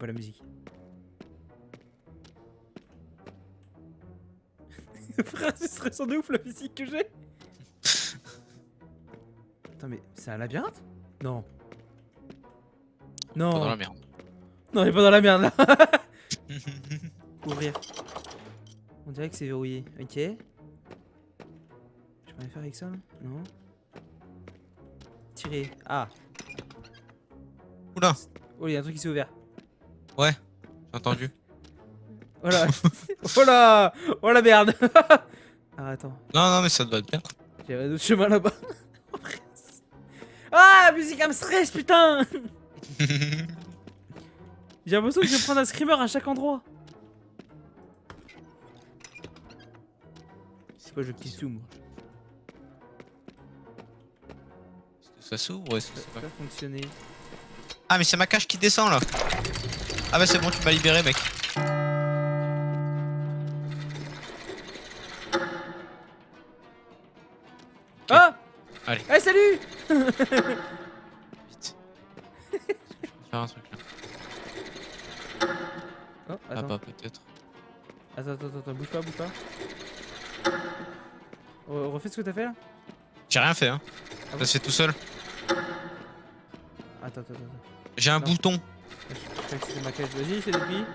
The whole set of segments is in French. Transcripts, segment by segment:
pas la musique. Frère, c'est stressant de ouf la musique que j'ai. Attends, mais c'est un labyrinthe? Non. Pas dans Non. la merde. Non, il est pas dans la merde là. Ouvrir. On dirait que c'est verrouillé. Ok. Je peux rien faire avec ça là? Non. Tirer. Ah. Oula. Oh, il y a un truc qui s'est ouvert. Ouais, j'ai entendu. Voilà. Oh là. Oh la merde. Ah, attends. Non, mais ça doit être bien. Il y avait un autre chemin là-bas. Ah, musique à me stress, putain. J'ai l'impression que je vais prendre un screamer à chaque endroit. C'est quoi, je petit zoom? Est-ce que ça s'ouvre ou est-ce que Ça c'est pas... va fonctionner. Ah, mais c'est ma cage qui descend là. Ah bah c'est bon, tu m'as libéré, mec. Ah. Allez. Eh, salut. Vite. Je peux faire un truc là. Oh, Ah attends. bah peut-être. Attends, bouge pas. Refais ce que t'as fait là. J'ai rien fait, hein. Ah bon Ça se fait tout seul. Attends. J'ai un Non. bouton. Je croyais que c'était ma cage. Vas-y, c'est depuis.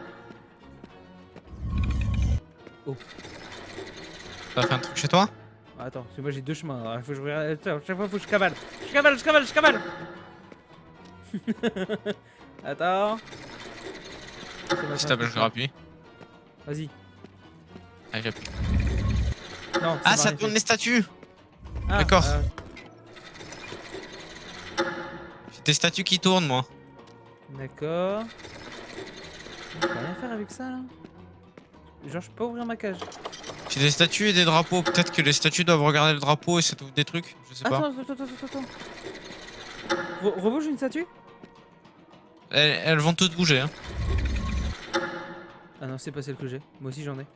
Oh. T'as fait un truc chez toi? Attends, parce que moi j'ai deux chemins. Alors, il faut que je regarde. Attends, chaque fois faut que je cavale. Je cavale. Attends. Si t'as besoin, je rappuie. Vas-y. Allez, j'appuie. Non. Ah, m'a ça rien tourne fait. les statues. Ah, d'accord. J'ai des statues qui tournent, moi. D'accord. Je peux rien faire avec ça là. Genre, je peux pas ouvrir ma cage. J'ai des statues et des drapeaux. Peut-être que les statues doivent regarder le drapeau et ça t'ouvre des trucs. Je sais pas. Attends. Rebouge une statue? Elles vont toutes bouger, hein. Ah non, c'est pas celle que j'ai. Moi aussi j'en ai.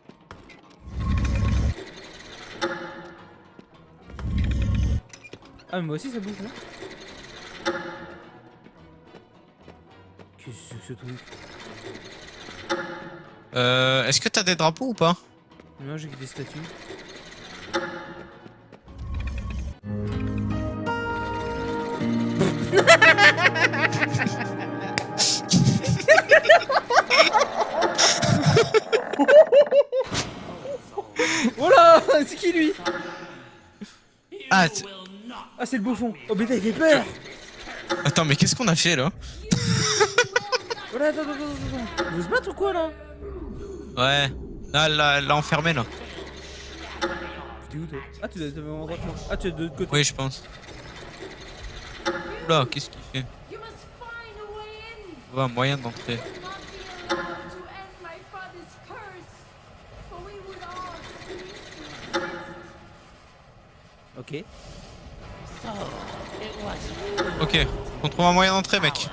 Ah, mais moi aussi ça bouge, non? Qu'est-ce que ce truc? Est-ce que t'as des drapeaux ou pas? Non, j'ai que des statues. Oh là, c'est qui lui? Ah, Ah, c'est le bouffon. Oh putain, il fait peur. attends, mais qu'est-ce qu'on a fait là? Oh là, attends. Vous vous se battre ou quoi là? Ouais. Là, elle l'a enfermé là. T'es où toi? Ah, tu dois être au même endroit que moi. Ah, tu es de l'autre côté. Oui, je pense. Oula, qu'est-ce qu'il fait? Ouais, moyen d'entrer. Ok. Ok, on trouve un moyen d'entrer, mec.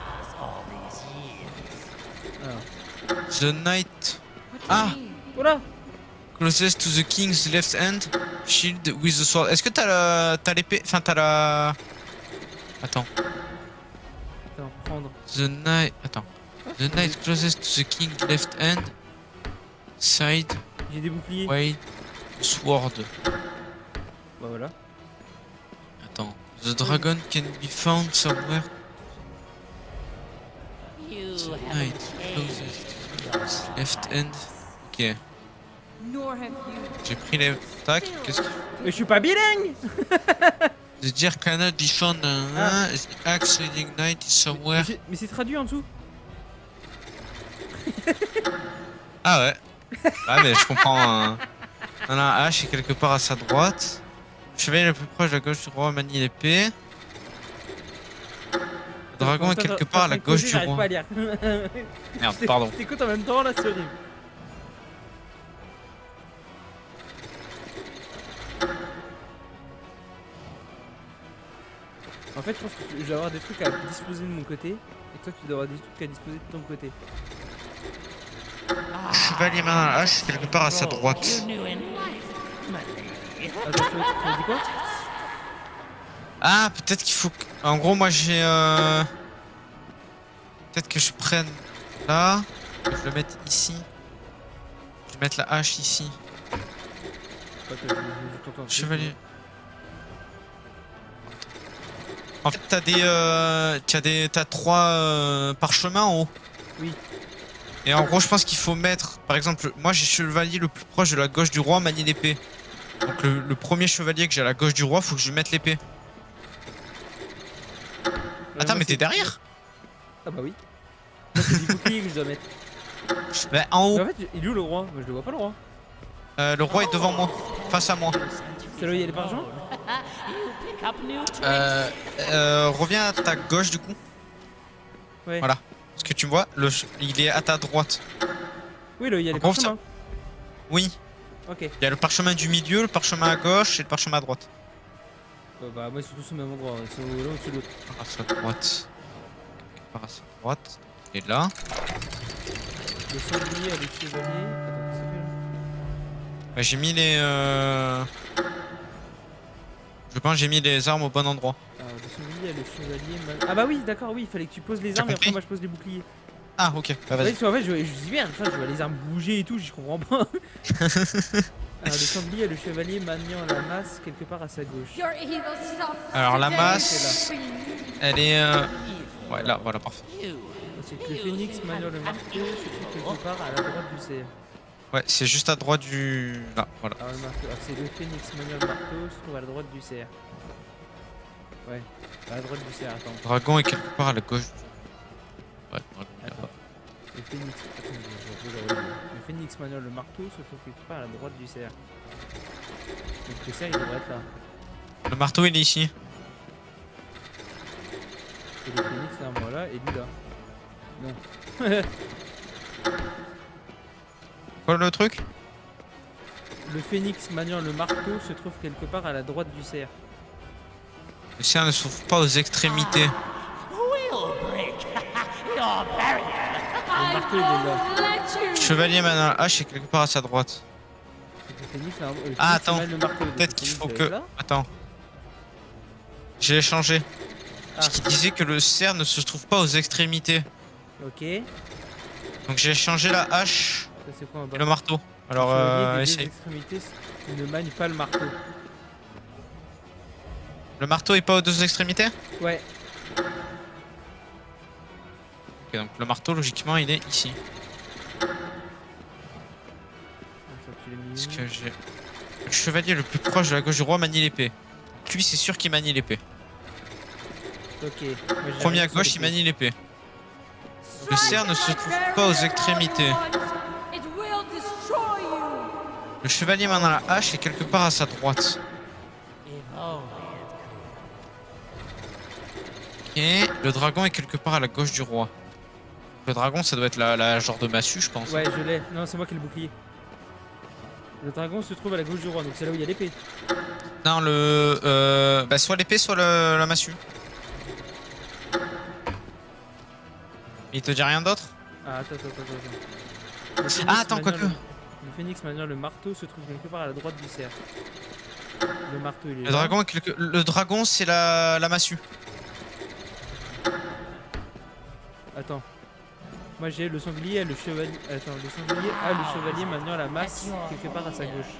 Alors. The knight. Ah! Oh là. Closest to the king's left hand. Shield with the sword. Est-ce que t'as l'épée? Enfin, t'as la. Attends. Attends, prendre. The knight. Attends. The knight closest to the king's left hand. Side. J'ai des boucliers. Wide. Sword. Bah voilà. Attends. The dragon can be found somewhere. The knight closest to the king's left hand. Ok. J'ai pris les. Tac. Qu'est-ce qu'il fait? Mais je suis pas bilingue. The deer cannot be found. The axe leading knight is somewhere. Mais c'est traduit en dessous. Ah ouais. Ouais, mais je comprends. Un hache est quelque part à sa droite. Le chevalier le plus proche de la gauche du roi manie l'épée. Le dragon est quelque part à la gauche du J'arrive roi. pas à lire. Merde, pardon. T'écoutes en même temps là, c'est horrible. En fait, je pense que je dois avoir des trucs à disposer de mon côté. Et toi, tu dois avoir des trucs à disposer de ton côté. Le chevalier main à la hache est quelque part à sa droite. Attends, tu m'as dit quoi? Ah, peut-être qu'il faut que... En gros, moi j'ai... Peut-être que je prenne... là. Je vais le mettre ici. Je vais mettre la hache ici. Chevalier. En fait, t'as 3 parchemins en haut. Oui. Et en gros, je pense qu'il faut mettre, par exemple, moi j'ai chevalier le plus proche de la gauche du roi, manie l'épée. Donc le premier chevalier que j'ai à la gauche du roi, faut que je mette l'épée. Attends, mais t'es derrière? Ah bah oui. Moi, c'est du bouclier que je dois mettre. Bah, en haut. Mais en fait, il est où le roi? Moi, je le vois pas le roi. Le roi est devant moi, face à moi. C'est là où il y a les parjons? Reviens à ta gauche du coup. Ouais. Voilà. Parce que tu me vois, il est à ta droite. Oui, là, il y a les En gros, parchemins. Oui. Ok. Il y a le parchemin du milieu, le parchemin à gauche et le parchemin à droite. Bah, moi, ils sont tous au même endroit. Ils sont l'un au-dessus de l'autre. À sa droite. Par à sa droite. Il est là. Le sanglier, le chevalier. Attends, qu'est-ce que c'est Bah, j'ai mis les. Je pense que j'ai mis les armes au bon endroit. alors, le sanglier, le chevalier. Ah bah oui, d'accord, oui, il fallait que tu poses les T'as armes et après, compris moi, je pose les boucliers. Ah, ok. Bah, Ouais, vas-y. parce qu'en fait, je dis merde, ça, je vois les armes bouger et tout, je comprends pas. Alors, le sanglier, le chevalier maniant la masse quelque part à sa gauche. Alors, la masse, elle est. Ouais, là, voilà, parfait. Ensuite, le phénix maniant le marteau se trouve quelque part à la droite du cerf. Ouais, c'est juste à droite du. Là, voilà. Alors, le marteau, c'est le phénix maniant le marteau se trouve à la droite du cerf. Ouais, à la droite du cerf, attends. Le dragon est quelque part à la gauche. Ouais, le dragon est Attends. là-bas. Le phénix. Attends, le phénix maniant le marteau se trouve quelque part à la droite du cerf. Donc le cerf il devrait être là. Le marteau, il est ici. Et le phénix là, voilà, et lui là. Non. Quoi le truc? Le phénix maniant le marteau se trouve quelque part à la droite du cerf. Le cerf ne s'ouvre pas aux extrémités. Le marteau il est là. Chevalier maintenant, la hache est quelque part à sa droite. Donc, le phénix, là, le phénix, Ah, il attends. manie le marteau, donc Peut-être le qu'il phénix, faut il que. va être là. Attends. J'ai changé. Ah, Parce qu'il disait que le cerf ne se trouve pas aux extrémités. ok. Ça Donc j'ai changé la hache c'est quoi en bas? et le marteau. Alors, Le chevalier des deux essaye. extrémités il ne manie pas le marteau. Le marteau est pas aux deux extrémités? Ouais. Ok, donc le marteau, logiquement, il est ici. Ça, tu l'as mis Parce où? que j'ai. Le chevalier le plus proche de la gauche du roi manie l'épée. Donc lui, c'est sûr qu'il manie l'épée. Ok. Moi, j'ai Premier rien à sur gauche, il l'épée. manie l'épée. Le cerf ne se trouve pas aux extrémités. Le chevalier maintenant la hache est quelque part à sa droite. Et le dragon est quelque part à la gauche du roi. Le dragon, ça doit être la genre de massue, je pense. Ouais, je l'ai. Non, c'est moi qui ai le bouclier. Le dragon se trouve à la gauche du roi, donc c'est là où il y a l'épée. Non, bah, soit l'épée, soit la massue. Il te dit rien d'autre? Ah, attends. Le phénix Ah, attends, maniant quoique. Le phénix maniant le marteau se trouve quelque part à la droite du cerf. Le marteau, il est Le là. dragon, le dragon, c'est la massue. Attends. Moi j'ai le sanglier et le chevalier. Attends, le sanglier a le chevalier maniant la masse quelque part à sa gauche.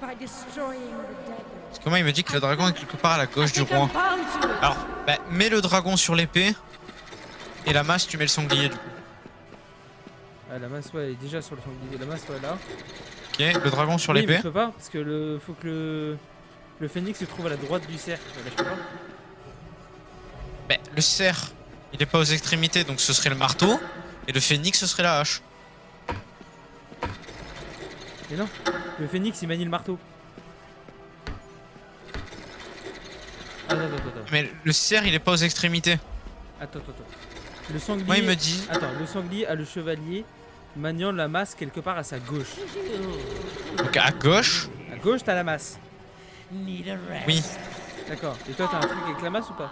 Parce que moi, il me dit que le dragon est quelque part à la gauche du roi. Alors, bah, mets le dragon sur l'épée. Et la masse, tu mets le sanglier du coup. Ah, la masse, ouais, elle est déjà sur le sanglier. La masse, ouais, là. Ok, le dragon sur Oui, mais l'épée. je peux pas, parce que faut que le phénix se trouve à la droite du cerf. Là, je peux pas. Bah, le cerf, il est pas aux extrémités, donc ce serait le marteau. Et le phénix, ce serait la hache. Mais non, le phénix il manie le marteau. Attends. Mais le cerf, il est pas aux extrémités. Attends. Le sanglier. Moi, il me dit. Attends, le sanglier a le chevalier maniant la masse quelque part à sa gauche. Donc à gauche. À gauche, t'as la masse. Oui. D'accord. Et toi, t'as un truc avec la masse ou pas?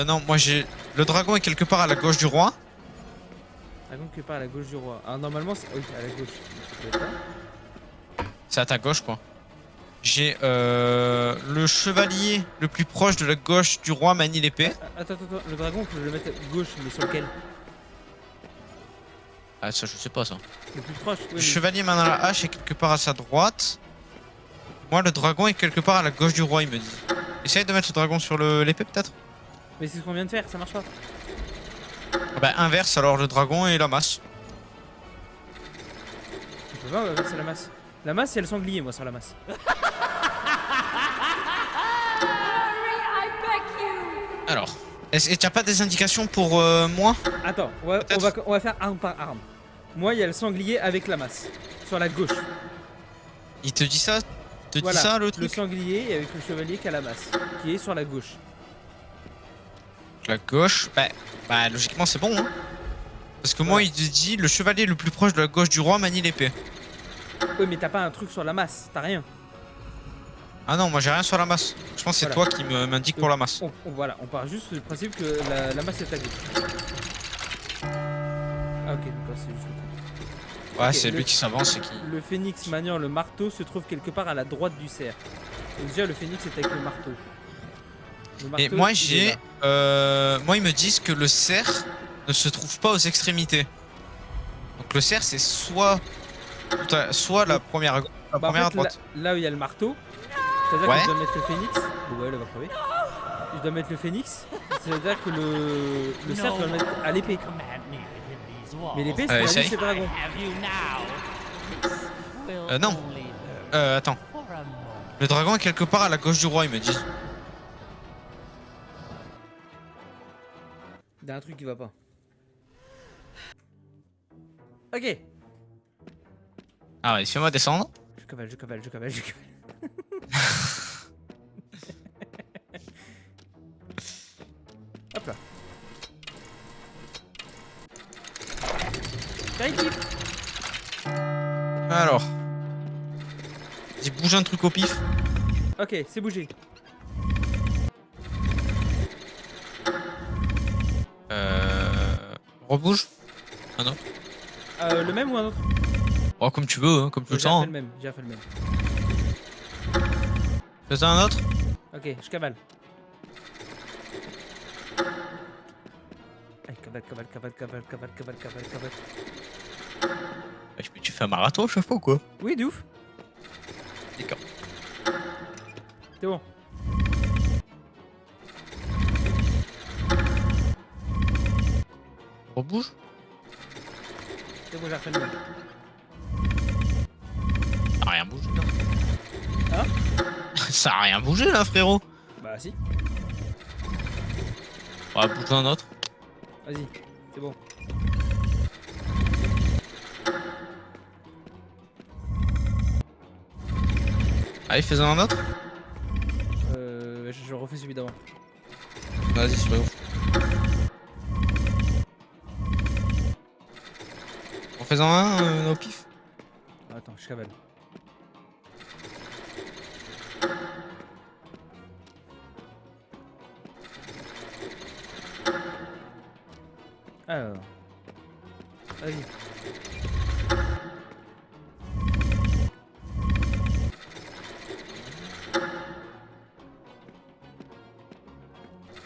Non, moi j'ai. Le dragon est quelque part à la gauche du roi. Dragon quelque part à la gauche du roi. Alors normalement, c'est. Oui, à la gauche. Ça peut être là. C'est à ta gauche, quoi. J'ai le chevalier le plus proche de la gauche du roi manie l'épée. Attends, le dragon, on peut le mettre à gauche, mais sur lequel? Ah ça je sais pas ça. Le plus proche, oui. Le chevalier manie la hache est quelque part à sa droite. Moi le dragon est quelque part à la gauche du roi il me dit. Essaye de mettre le dragon sur l'épée peut-être. Mais c'est ce qu'on vient de faire, ça marche pas. Ah bah inverse alors le dragon et la masse. On peut pas inverser la masse. La masse, c'est le sanglier, moi, sur la masse. Alors, et t'as pas des indications pour moi? Attends, on va faire arme par arme. Moi, il y a le sanglier avec la masse. Sur la gauche. Il te dit ça? Te Voilà, dit ça le le truc? sanglier avec le chevalier qui a la masse. Qui est sur la gauche. La gauche? Bah logiquement c'est bon hein. Parce que moi il te dit le chevalier le plus proche de la gauche du roi manie l'épée. Oui, mais t'as pas un truc sur la masse, t'as rien. Ah non, moi j'ai rien sur la masse. Je pense que c'est Voilà. toi qui m'indique pour la masse. Voilà, on part juste du principe que la masse est à gauche. Ah ok, d'accord, c'est juste le truc. Ouais, Ok, c'est lui qui s'avance et qui... Le phénix maniant le marteau se trouve quelque part à la droite du cerf. Donc déjà, le phénix est avec le marteau. Et moi il est j'ai... là. moi ils me disent que le cerf ne se trouve pas aux extrémités. Donc le cerf c'est soit... soit la première, Bah, en fait, à droite. là où il y a le marteau, c'est-à-dire Ouais. que je dois mettre le phénix. Bon, ouais, elle va crever. Je dois mettre le phénix, c'est-à-dire que le cerf, je dois le mettre à l'épée. Mais l'épée, c'est essaye. c'est le dragon. Non. Attends. Le dragon est quelque part à la gauche du roi, ils me disent. Il y a un truc qui va pas. Ok. Ah ouais, fais-moi descendre. Je cavale. Hop là. Alors. Vas-y, bouge un truc au pif. Ok, c'est bougé. Rebouge. Ah non. Le même ou un autre? Oh, comme tu veux, hein, comme tu le J'ai refait sens. le même, j'ai refait le même. Fais-en un autre. Ok, je cavale. Allez, cavale. Mais tu fais un marathon à chaque fois ou quoi? Oui, de ouf. D'accord. C'est bon. Rebouge. C'est bon, j'ai refait le même. Ça a rien bougé là. Hein? Ça a rien bougé là, frérot. Bah si. On va bouger un autre. Vas-y, c'est bon. Allez, fais-en un autre. Je refais celui d'avant. Vas-y, c'est pas ouf. En faisant un au pif. Attends, je cavale. Alors. Vas-y.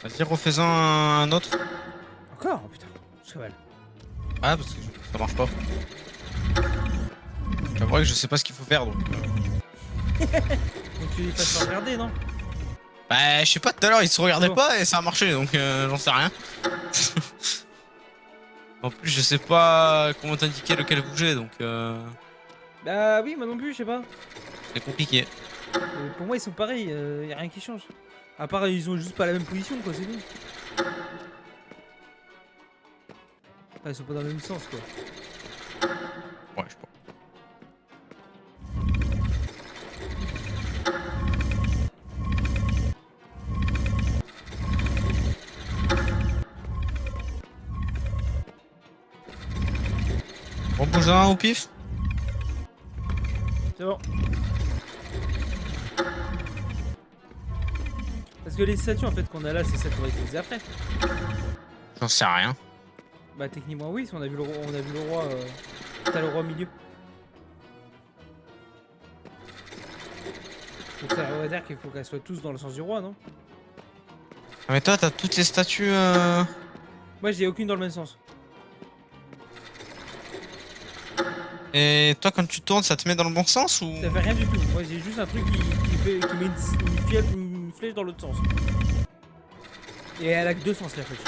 Vas-y, refais-en un autre. Encore? Oh, putain, je cavale. Ah, parce que ça marche pas. J'avoue que je sais pas ce qu'il faut faire donc. Donc tu les fasses pas regarder, non? Bah, je sais pas, tout à l'heure il se regardait Bon. pas et ça a marché donc j'en sais rien. En plus, je sais pas comment t'indiquer lequel bouger donc Bah oui, moi non plus, je sais pas. c'est compliqué. Pour moi, ils sont pareils, y a rien qui change. À part, ils ont juste pas la même position, quoi, c'est tout. Enfin, ils sont pas dans le même sens, quoi. Ouais, je sais pas. On bouge un au pif. C'est bon. Parce que les statues, en fait, qu'on a là, c'est celles qu'on va utiliser après. J'en sais rien. Bah techniquement oui, si on a vu le roi, t'as le roi au milieu. Donc ça veut dire qu'il faut qu'elles soient tous dans le sens du roi, non? Ah, mais toi, t'as toutes les statues. Moi, j'ai aucune dans le même sens. Et toi, quand tu tournes, ça te met dans le bon sens ou? Ça fait rien du tout. Moi, j'ai juste un truc qui met une flèche dans l'autre sens. Et elle a que deux sens, la flèche.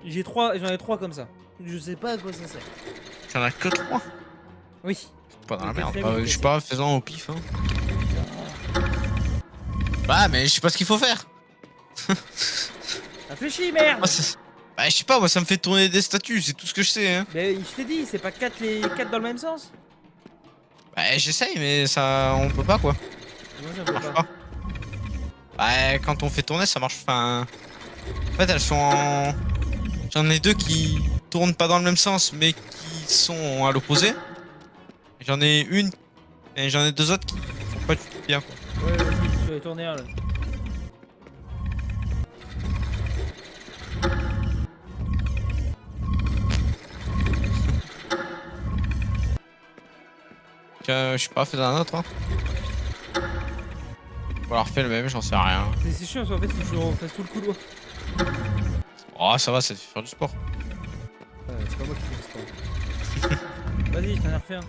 J'en ai trois comme ça. Je sais pas à quoi ça sert. T'en as que 3. Oui. Pas dans la Le merde. quatrième, Bah, il je sais est pas, faisant au pif. Hein. Bah, mais je sais pas ce qu'il faut faire. Réfléchis, merde! Moi, bah, je sais pas, moi ça me fait tourner des statues, c'est tout ce que je sais. Hein. Mais je t'ai dit, c'est pas quatre dans le même sens? Bah, j'essaye, mais ça. On peut pas quoi. Moi, ça Ça peut marche pas. pas. Bah, quand on fait tourner, ça marche. Enfin. En fait, elles sont en. J'en ai deux qui tournent pas dans le même sens, mais qui sont à l'opposé. J'en ai une. Et j'en ai deux autres qui sont pas du tout bien quoi. Ouais, vas-y, je vais tourner un là. Je sais pas, fais un autre. Hein. Ou alors refais le même, j'en sais rien. C'est chiant, parce qu'en fait, faut que je refasse tout le couloir. Oh, ça va, ça te fait faire du sport. Ouais, c'est pas moi qui fais le sport. Vas-y, je t'en ai refait un.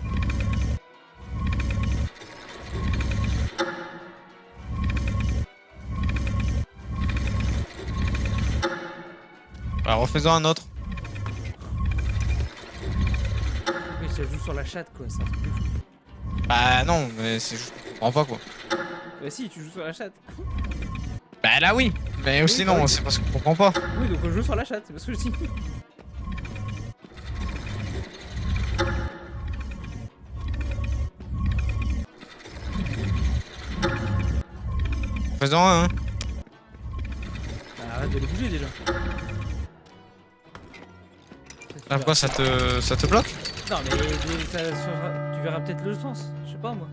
Bah, refais-en un autre. Mais ça joue sur la chatte, quoi, c'est un truc de fou. Bah, non, mais c'est juste. Je comprends pas quoi. Bah si, tu joues sur la chatte. Bah là oui, mais aussi bah non, oui. c'est parce qu'on comprend pas. Oui, donc on joue sur la chatte, c'est parce que je dis. Faisons un, hein. Bah, arrête de les bouger déjà. Ah, pourquoi ça te bloque? Non, mais tu verras peut-être le sens, je sais pas moi.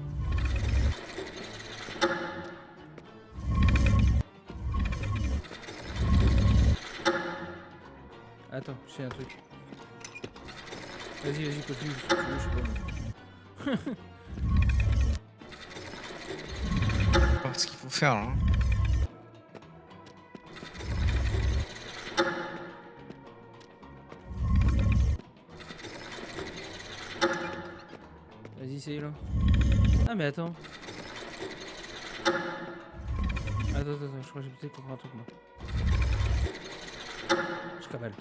Attends, je sais un truc. Vas-y, continue, je sais pas moi. Je sais pas ce qu'il faut faire là. Hein. Vas-y, essaye là. Ah, mais attends. Attends, je crois que j'ai peut-être compris un truc moi. Je cabale.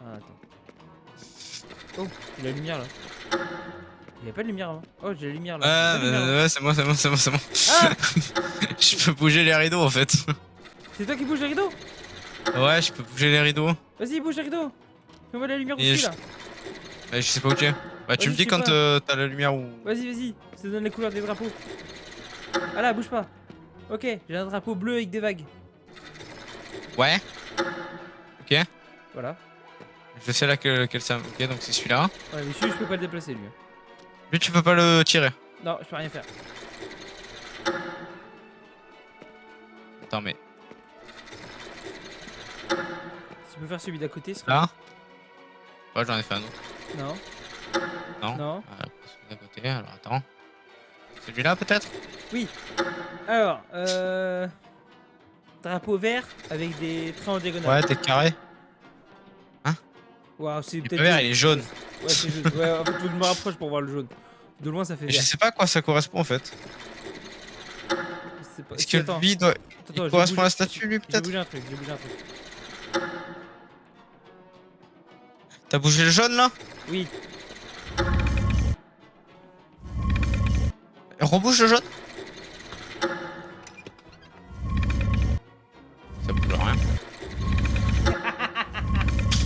Ah, attends. Oh, il y a la lumière là. Il y a pas de lumière avant. Oh, j'ai la lumière là. Ouais, J'ai pas de lumière, là. ouais, c'est moi. Ah, Je peux bouger les rideaux en fait. c'est toi qui bouge les rideaux? Ouais, je peux bouger les rideaux. Vas-y, bouge les rideaux. Fais-moi la lumière Et aussi là. Bah, je sais pas où tu es. Bah, tu Vas-y, me dis je sais quand pas. t'as la lumière ou. Vas-y, ça donne les couleurs des drapeaux. Ah là, bouge pas. Ok, j'ai un drapeau bleu avec des vagues. Ouais. Ok. Voilà. Je sais là quel ça. Ok, donc c'est celui-là. Ouais, mais celui, je peux pas le déplacer lui. Lui, tu peux pas le tirer. Non, je peux rien faire. Attends, mais. Si tu peux faire celui d'à côté, ce serait... Là. Ouais, j'en ai fait un autre. Non. Non. Non. Celui d'à côté, alors attends. Celui-là peut-être? Oui. Alors, drapeau vert avec des traits en diagonale. Ouais, t'es carré. Waouh, c'est Le peut-être... vert, il est jaune. Ouais, c'est jaune. Ouais, en fait, faut que je me rapproche pour voir le jaune. De loin, ça fait Je vert. sais pas à quoi ça correspond en fait. C'est pas... Est-ce Si, que attends. lui doit. Attends, Il je correspond bouge- à la statue lui J'ai peut-être? bougé un truc. T'as bougé le jaune là? Oui. Rebouge le jaune? Ça bouge rien.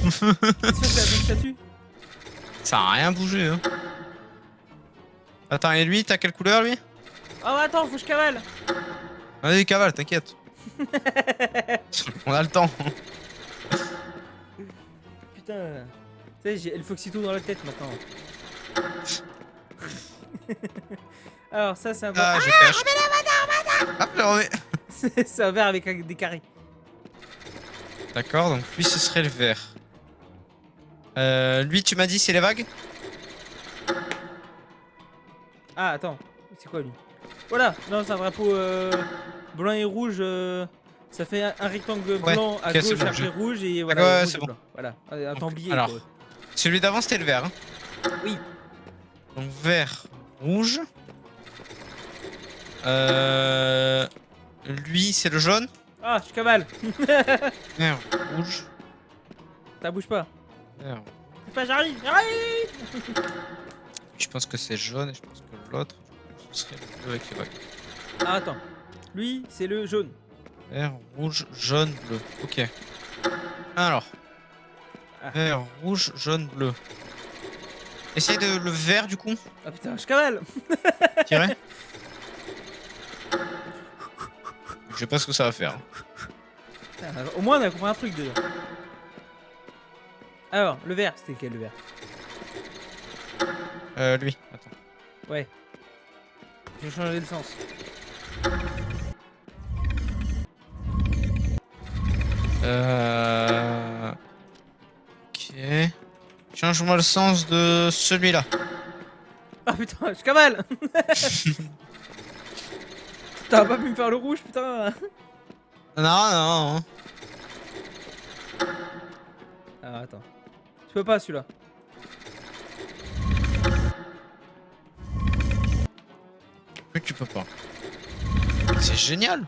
C'est sûr que c'est la bonne statue? Ça a rien bougé hein. Attends, et lui, t'as quelle couleur lui? Oh, attends, faut que je cavale. Vas-y, cavale, t'inquiète. On a le temps. Putain. Tu sais, j'ai El Foxito dans la tête maintenant. Alors, ça, c'est un verre. Ah, je cache. Hop, le remets. C'est un verre avec des carrés. D'accord, donc lui, ce serait le vert. Lui, tu m'as dit, c'est les vagues? Ah, attends. C'est quoi lui? Voilà. Non, c'est un drapeau blanc et rouge. Ça fait un rectangle Ouais, blanc à ok, c'est gauche, bon, après rouge et voilà. ouais, Rouge c'est et bon. blanc. Voilà. Un Donc, tambier alors, quoi. celui d'avant c'était le vert. Hein. Oui. Donc vert, rouge. Euh... Lui c'est le jaune. Ah, je cavale. Vert, rouge. Ça bouge pas. Vert. Bouge pas, j'arrive. J'arrive. Je pense que c'est jaune et je pense que l'autre, ce serait le bleu avec les vagues. Ah, attends. Lui, c'est le jaune. Vert, rouge, jaune, bleu. Ok. Alors. Ah. Vert, rouge, jaune, bleu. Essaye de le vert du coup. Ah putain, je cavale. Tirer. Je sais pas ce que ça va faire. Putain, au moins, on a compris un truc déjà. Alors, le vert, c'était lequel le vert? Lui. Attends. Ouais. J'ai changé le sens. Ok. Change-moi le sens de celui-là. Ah putain, je cavale. T'as pas pu me faire le rouge, putain. Non, non. Ah, attends. Tu peux pas celui-là. Pourquoi tu peux pas? C'est génial.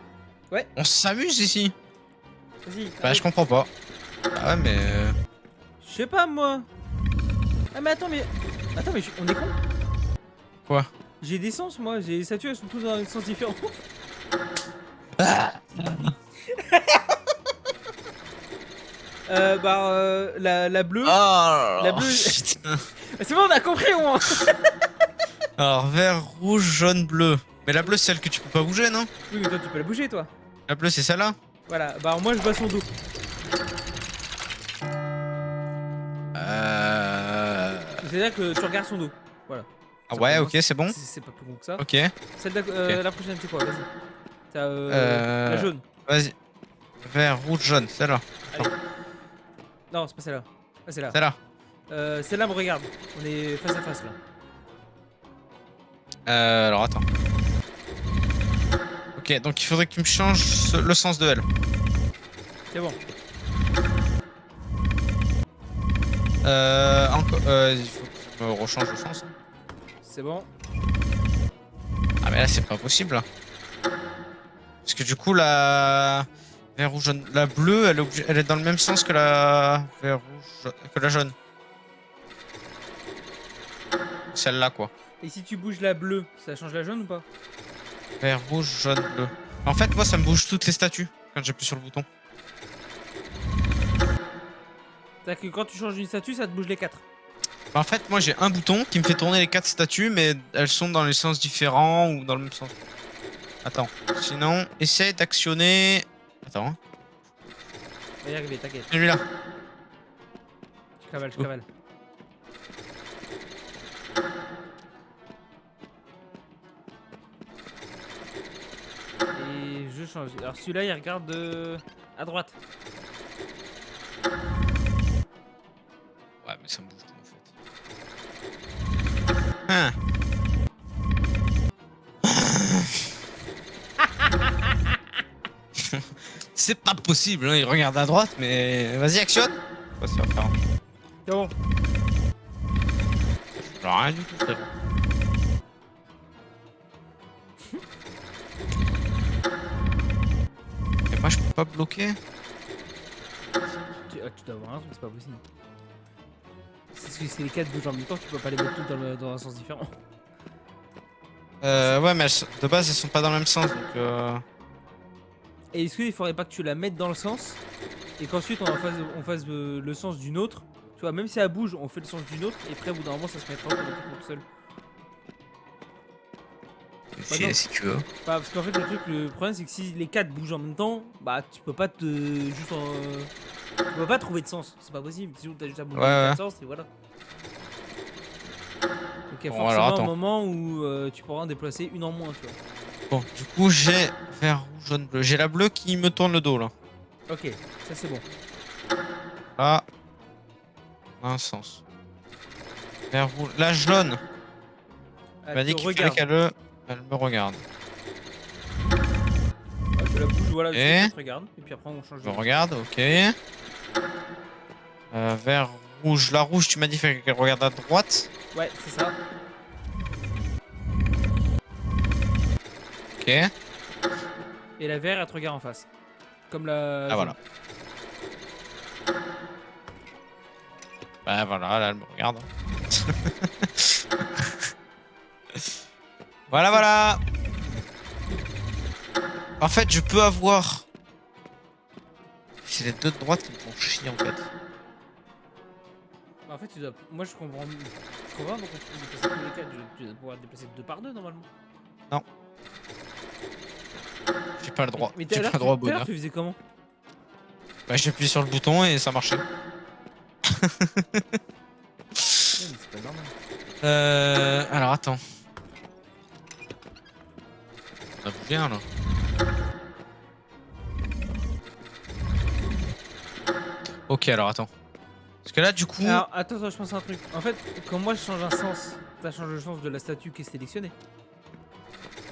Ouais. On s'amuse ici. Vas-y. Bah, je comprends pas. Ah ouais, mais. Je sais pas moi. Ah mais attends mais. Attends mais on est con. Quoi? J'ai des sens moi, j'ai les statues elles sont toutes dans un sens différent. La bleue. Oh, La bleue. putain. C'est bon on a compris au moins. Alors, vert, rouge, jaune, bleu. Mais la bleue, c'est celle que tu peux pas bouger, non? Oui mais toi tu peux la bouger toi. La bleue, c'est celle-là? Voilà, bah moi je vois son dos. C'est-à-dire que tu regardes son dos. Voilà. Ah ouais, ok, c'est bon. C'est pas plus con que ça. Ok. Celle la prochaine c'est quoi? Vas-y. T'as Euh, la jaune. Vas-y. Vert, rouge, jaune, celle-là. Allez. Non, c'est pas celle-là. Ah, c'est là. Celle-là. Celle-là me regarde. On est face à face là. Alors, attends. Ok, donc il faudrait que tu me changes le sens de elle. C'est bon. Encore. Il faut que je me rechange le sens. C'est bon. Ah, mais là, c'est pas possible. Là. Parce que du coup, la. Vert, rouge, jaune. La bleue, elle est dans le même sens que la. Vert, rouge, que la jaune. Celle-là, quoi. Et si tu bouges la bleue, ça change la jaune ou pas? Vert, rouge, jaune, bleu. En fait, moi, ça me bouge toutes les statues quand j'appuie sur le bouton. C'est-à-dire que quand tu changes une statue, ça te bouge les 4. En fait, moi, j'ai un bouton qui me fait tourner les 4 statues, mais elles sont dans les sens différents ou dans le même sens. Attends. Sinon, essaye d'actionner. Attends. Hein. On va y arriver, t'inquiète. Celui-là. Je cavale, je cavale. Et je change. Alors celui-là, il regarde à droite. Ouais, mais ça me bouge tout en fait. Hein. C'est pas possible, hein. Il regarde à droite, mais vas-y, actionne. Quoi, ça va faire un... C'est bon. Genre rien du tout, frérot. Et moi, je peux pas bloquer. Tu dois avoir un truc, c'est pas possible. C'est les 4 bougent en même temps, tu peux pas les mettre toutes dans un sens différent. Ouais, mais de base, elles sont pas dans le même sens, donc Et est-ce qu'il faudrait pas que tu la mettes dans le sens et qu'ensuite on fasse le sens d'une autre? Tu vois, même si elle bouge, on fait le sens d'une autre et après au bout d'un moment ça se mettra automatiquement tout seul. si tu veux. Bah, parce qu'en fait le problème c'est que si les 4 bougent en même temps, bah tu peux pas tu peux pas trouver de sens, c'est pas possible, sinon t'as juste à bouger les 4 sens et voilà. Donc il y a Bon, alors, forcément un attends. moment où tu pourras en déplacer une en moins, tu vois. Bon, du coup, j'ai vert, rouge, jaune, bleu. J'ai la bleue qui me tourne le dos, là. Ok, ça c'est bon. Là. Un sens. Vert, rouge. La jaune. Elle m'a dit te qu'il fallait regarde. elle me regarde. Ah, je la bouge, voilà, Ok. elle te regarde. Et puis après, on change Je de. regarde, ok. Vert, rouge. La rouge, tu m'as dit qu'elle regarde à droite. Ouais, c'est ça. Ok. Et la vert, elle te regarde en face. Comme la Ah jaune. voilà. Bah voilà, là elle me regarde. Voilà, voilà. En fait, je peux avoir. C'est les deux de droite qui me font chier en fait. Bah, en fait, tu dois. Moi, je comprends. Je comprends pas pourquoi tu peux déplacer tous les quatre. Tu dois pouvoir te déplacer deux par deux normalement. Non. J'ai pas le droit. Mais J'ai pas le droit au tout à l'heure, bonheur. tu faisais comment? Bah j'ai appuyé sur le bouton et ça marchait. Ouais, mais c'est pas normal. Alors attends. On a bougé un là. Ok, alors attends. Parce que là, du coup. Alors, attends, je pense à un truc. En fait, quand moi je change un sens, ça change le sens de la statue qui est sélectionnée.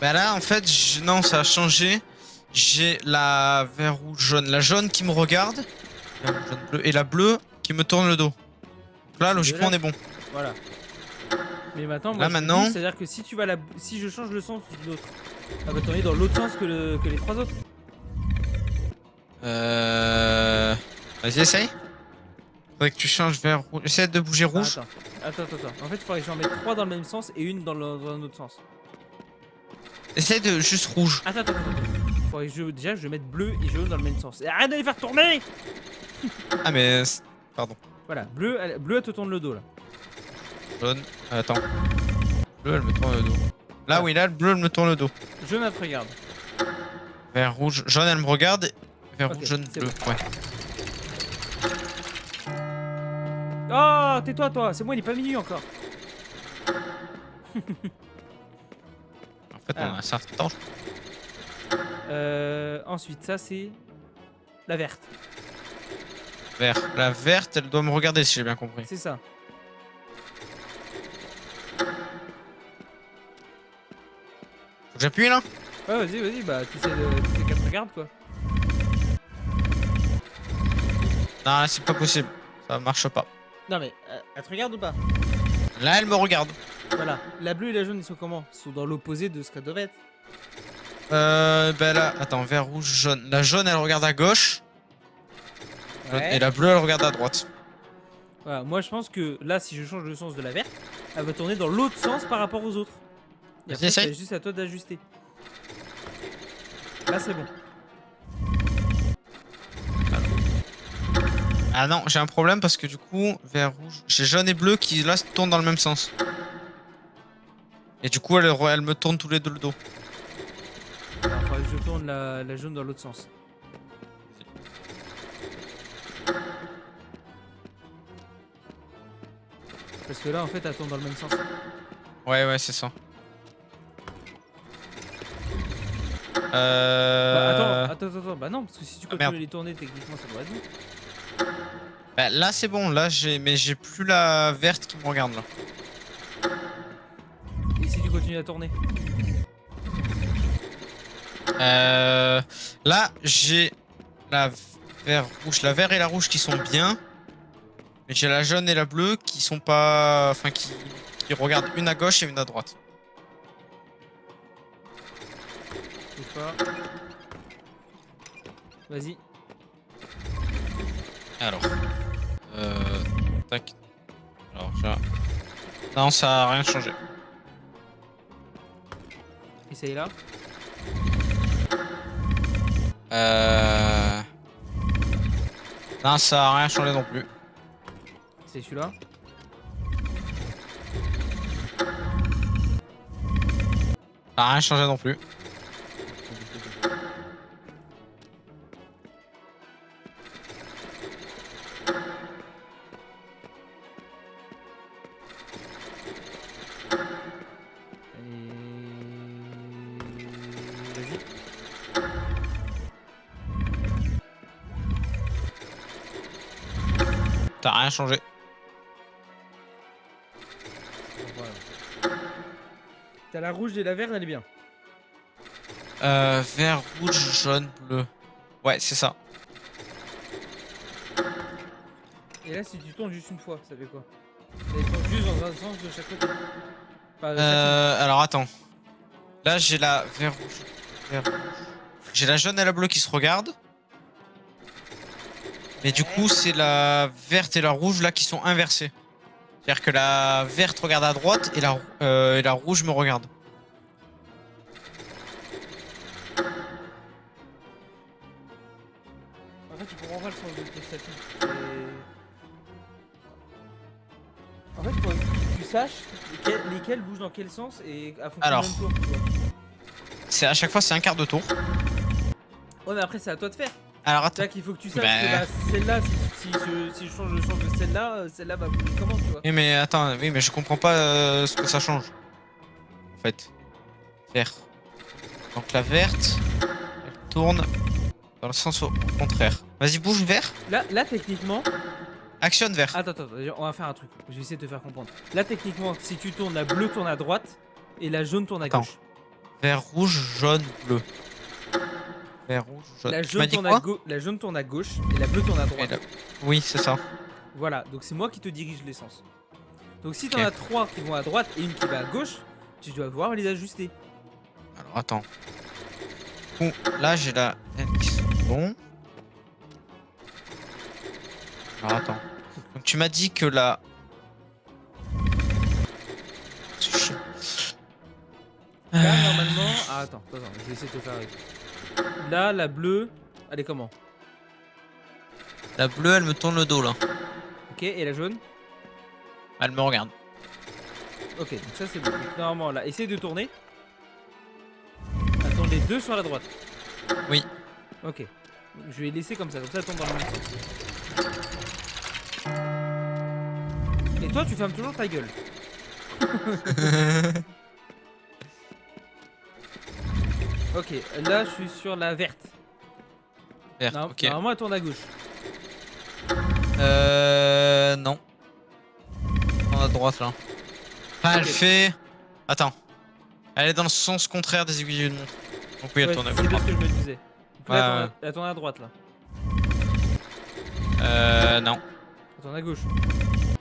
Bah là, en fait, non, ça a changé. J'ai la vert, rouge, jaune. La jaune qui me regarde. Vert, rouge, jaune, bleu. Et la bleue qui me tourne le dos. Donc là, Ces logiquement, on deux-là. est bon. Voilà. Mais maintenant, Là, moi je me maintenant. dis, c'est-à-dire que si tu vas si je change le sens de l'autre, elle va tourner dans l'autre sens que les trois autres. Vas-y, essaye. Faudrait que tu changes vers rouge. Essaye de bouger Bah, rouge. attends. En fait, il faudrait que j'en mette trois dans le même sens et une dans un autre sens. Essaye de juste rouge. Attends. Faudrait que déjà je mette bleu et jaune dans le même sens. Et arrête de les faire tourner. Ah, mais. Pardon. Voilà, bleu, elle te tourne le dos là. Jaune. Attends. Bleu, elle me tourne le dos. Là, oui, là, le bleu, elle me tourne le dos. Jaune, elle te regarde. Vert, rouge, jaune, elle me regarde. Vert, Ok, rouge, jaune, c'est bleu. bon. Ouais. Oh, tais-toi, toi, c'est moi, il est pas minuit encore. En fait, on a Ah. un certain temps. Ensuite, ça c'est la verte. Vert. La verte, elle doit me regarder si j'ai bien compris. C'est ça. Faut que j'appuie là? Ouais, vas-y, bah tu sais qu'elle te regarde quoi. Non, c'est pas possible. Ça marche pas. Non mais, elle te regarde ou pas? Là, elle me regarde. Voilà. La bleue et la jaune, ils sont comment? Ils sont dans l'opposé de ce qu'elles doivent être. Bah là, attends, vert, rouge, jaune. La jaune, elle regarde à gauche. Ouais. Et la bleue, elle regarde à droite. Voilà, moi je pense que là, si je change le sens de la verte, elle va tourner dans l'autre sens par rapport aux autres. Et Vas-y, après, essaye. c'est juste à toi d'ajuster. Là, c'est bon. Ah non, j'ai un problème parce que du coup, vert, rouge. J'ai jaune et bleu qui là se tournent dans le même sens. Et du coup, elle me tourne tous les deux le dos. Alors, faudrait que je tourne la jaune dans l'autre sens. Parce que là, en fait, elle tourne dans le même sens. Ouais, c'est ça. Bah, attends. Bah non, parce que si tu continues merde. à les tourner, techniquement, ça doit être bon. Bah, là, c'est bon. Là, mais j'ai plus la verte qui me regarde là. Et si tu continues à tourner? Là, j'ai la vert, rouge, la vert et la rouge qui sont bien. Mais j'ai la jaune et la bleue qui sont pas. Enfin, qui regardent une à gauche et une à droite. Bouge pas. Vas-y. Alors. Tac. Alors, non, ça a rien changé. Essaye là. Non, ça a rien changé non plus. C'est celui-là. Ça a rien changé non plus. Vas-y. Ça a rien changé. Voilà. T'as la rouge et la verte, elle est bien. Vert, rouge, jaune, bleu. Ouais, c'est ça. Et là, si tu tournes juste une fois, ça fait quoi? Elle tourne juste dans un sens de chaque côté. Enfin, de chaque Alors attends. Là, j'ai la vert, rouge, vert, rouge. J'ai la jaune et la bleue qui se regardent. Mais du coup, c'est la verte et la rouge là qui sont inversées. C'est-à-dire que la verte regarde à droite et la rouge me regarde. En fait, tu comprends pas le sens de tes statues. En fait, faut que tu saches lesquels bougent dans quel sens et à fonction Alors. du même tour, tu vois. C'est à chaque fois, c'est un quart de tour. Ouais, mais après, c'est à toi de faire. Alors attends. C'est-à-dire qu'il faut que tu saches Bah. que celle-là, si je change de celle-là va bouger comment, tu vois. Oui, mais attends, oui, mais je comprends pas ce que ça change. En fait. Vert. Donc la verte, elle tourne dans le sens au contraire. Vas-y, bouge vert. Là, techniquement. Actionne vert. Attends, on va faire un truc. Je vais essayer de te faire comprendre. Là, techniquement, si tu tournes, la bleue tourne à droite et la jaune tourne à Attends. gauche. Vert, rouge, jaune, bleu. Vert, rouge, jaune. La Tu jaune, m'as dit tourne quoi la jaune tourne à gauche et la bleue tourne à droite. Oui, c'est ça. Voilà, donc c'est moi qui te dirige l'essence. Donc si t'en Ok. as 3 qui vont à droite et une qui va à gauche, tu dois pouvoir les ajuster. Alors attends. Bon, là j'ai la N qui sont bons. Alors attends. Donc tu m'as dit que la. C'est chaud. Là, normalement. Ah, attends, je vais essayer de te faire avec. Là, la bleue, elle est comment? La bleue elle me tourne le dos là. Ok, et la jaune? Elle me regarde. Ok, donc ça c'est bon. Donc, normalement, là, essaye de tourner. Attends, les deux sur la droite. Oui. Ok. Donc, je vais laisser comme ça elle tombe dans le même sens. Et toi, tu fermes toujours ta gueule. Ok, là, je suis sur la verte. Vert, Non, ok. normalement, elle tourne à gauche. Non. On à droite là. Ah, elle Ok. fait. Attends. Elle est dans le sens contraire des aiguilles d'une montre. Donc oui, elle Ouais, tourne à c'est gauche. bien ce que je me disais. Donc là, Ouais, elle tourne à droite, là. Non. Elle tourne à gauche.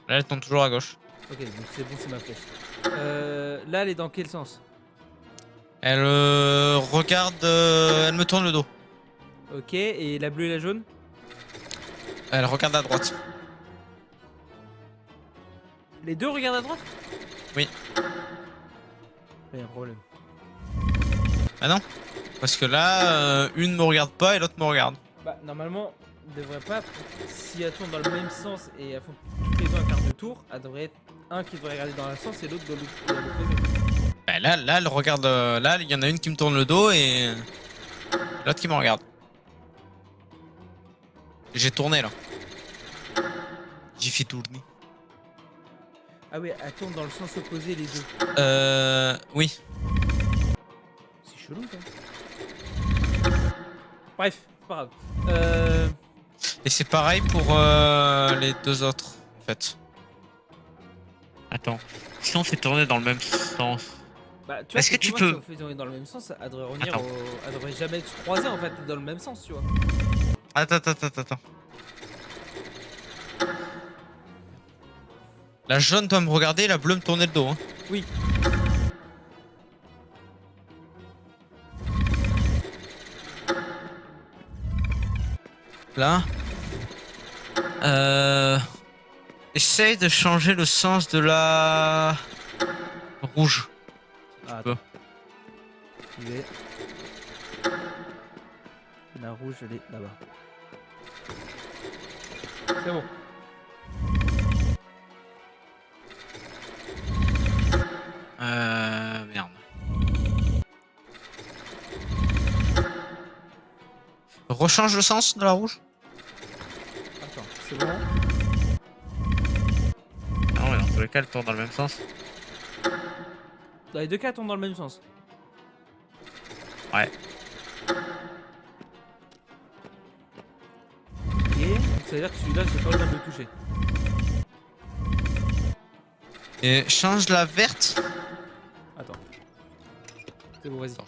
Là, elle tourne toujours à gauche. Ok, donc c'est bon, c'est ma flèche. Là, elle est dans quel sens? Elle regarde. Elle me tourne le dos. Ok, et la bleue et la jaune? Elle regarde à droite. Les deux regardent à droite? Oui. Il y a un problème. Ah non. Parce que là, une me regarde pas et l'autre me regarde. Bah, normalement, elle devrait pas. Si elles tournent dans le même sens et elles font toutes les deux un quart de tour, elle devrait être un qui devrait regarder dans un sens et l'autre dans l'opposé. Bah là, elle regarde. Là, il y en a une qui me tourne le dos et l'autre qui me regarde. J'ai tourné là. J'ai fait tourner. Ah oui, elles tournent dans le sens opposé les deux. Oui. C'est chelou ça. Bref, c'est pas grave. Et c'est pareil pour les deux autres, en fait. Attends. Si on fait tourner dans le même sens. Bah, tu vois, Est-ce que tu effectivement, peux- si on fait tourner dans le même sens, elle devrait revenir Attends. Elle devrait jamais se croiser en fait dans le même sens, tu vois. Attends. La jaune doit me regarder, la bleue me tourner le dos. Hein. Oui. Là. Essaye de changer le sens de la rouge. Ah, peux. attends. J'y vais. La rouge, elle est là-bas. C'est bon. Merde. Rechange le sens de la rouge? Attends, c'est bon. Non, mais dans tous les cas, elle tourne dans le même sens. Dans les deux cas, elles tournent dans le même sens. Ouais. Ok, donc ça veut dire que celui-là, j'ai pas besoin de le toucher. Et change la verte. Attends. C'est bon, vas-y. Attends,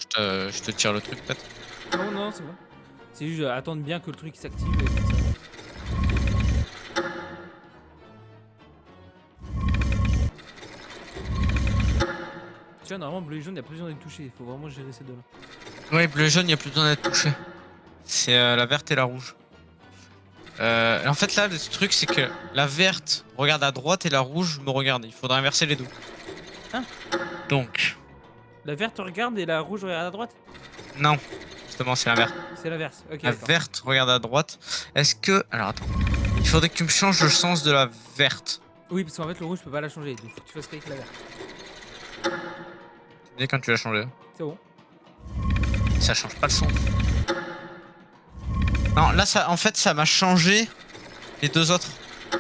je te tire le truc peut-être. Non, non, c'est bon. C'est juste attendre bien que le truc s'active et comme ça. Tu vois, normalement, bleu et jaune, il a plus besoin d'être touché. Il faut vraiment gérer ces deux-là. Ouais, bleu et jaune, il n'y a plus besoin d'être touché. C'est la verte et la rouge. En fait, là, le truc, c'est que la verte regarde à droite et la rouge me regarde. Il faudra inverser les deux. Hein? Donc, La verte regarde et la rouge regarde à droite? non. Justement, c'est l'inverse. C'est l'inverse. Ok, La d'accord. verte regarde à droite. Est-ce que... Alors, attends. Il faudrait que tu me changes le sens de la verte. Oui, parce qu'en fait, le rouge, je peux pas la changer. Donc, faut que tu fasses avec la verte. Tu dis quand tu l'as changé. C'est bon. Ça change pas le son. Non, là, ça, en fait, ça m'a changé les deux autres. Faut